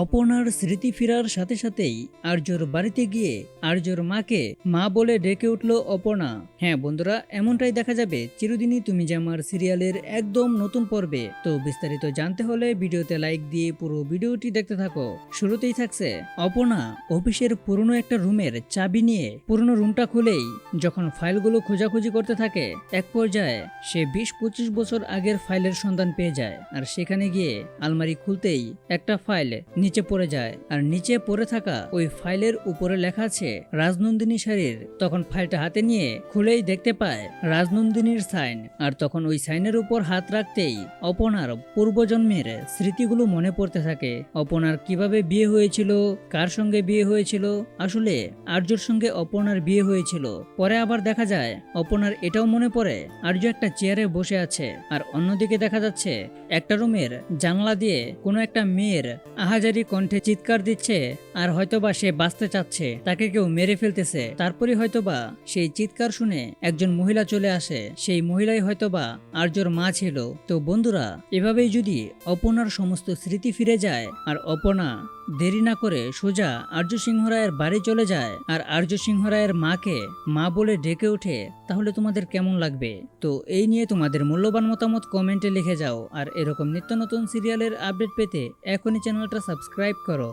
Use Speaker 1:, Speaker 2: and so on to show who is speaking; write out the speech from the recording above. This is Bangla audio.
Speaker 1: অপর্ণার স্মৃতি ফেরার সাথে সাথেই আর্যর বাড়িতে গিয়ে আর্যর মাকে মা বলে ডেকে উঠল অপর্ণা। হ্যাঁ বন্ধুরা, এমনটাই দেখা যাবে চিরদিনই তুমি যে আমার সিরিয়ালের একদম নতুন পর্বে। তো বিস্তারিত জানতে হলে ভিডিওতে লাইক দিয়ে পুরো ভিডিওটি দেখতে থাকো। শুরুতেই থাকছে অপর্ণা অফিসের পুরনো একটা রুমের চাবি নিয়ে পুরনো রুমটা খুলেই যখন ফাইলগুলো খোঁজাখুঁজি করতে থাকে, এক পর্যায়ে সে 20-25 বছর আগের ফাইলের সন্ধান পেয়ে যায়। আর সেখানে গিয়ে আলমারি খুলতেই একটা ফাইল নিচে পড়ে যায়, আর নিচে পড়ে থাকা ওই ফাইলের উপরে লেখা আছে রাজনন্দিনী শাড়ির। তখন ফাইলটা হাতে নিয়ে খুলেই দেখতে পায় রাজনন্দিনীর সাইন। আর তখন ওই সাইনের উপর হাত রাখতেই অপর্ণার পূর্বজন্মের স্মৃতিগুলো মনে পড়তে থাকে। অপর্ণার কিভাবে বিয়ে হয়েছিল, কার সঙ্গে বিয়ে হয়েছিল, আসলে আর্যর সঙ্গে অপর্ণার বিয়ে হয়েছিল। পরে আবার দেখা যায় অপর্ণার এটাও মনে পড়ে আর্য একটা চেয়ারে বসে আছে, আর অন্যদিকে দেখা যাচ্ছে একটা রুমের জানলা দিয়ে কোনো একটা মেয়ের আহাজারি কণ্ঠে চিৎকার দিচ্ছে, আর হয়তোবা সে বাঁচতে চাচ্ছে, তাকে কেউ মেরে ফেলতেছে। তারপরে হয়তোবা সেই চিৎকার শুনে একজন মহিলা চলে আসে, সেই মহিলাই হয়তোবা আর্যর মা ছিল। তো বন্ধুরা, এভাবেই যদি অপর্ণার সমস্ত স্মৃতি ফিরে যায় আর অপর্ণা দেরি না করে সোজা আর্য সিংহ রায়ের বাড়ি চলে যায় আর আর্য সিংহ রায়ের মাকে মা বলে ডেকে ওঠে, তাহলে তোমাদের কেমন লাগবে? তো এই নিয়ে তোমাদের মূল্যবান মতামত কমেন্টে লিখে যাও। আর এরকম নিত্য নতুন সিরিয়ালের আপডেট পেতে এখনই চ্যানেলটা সাবস্ক্রাইব করো।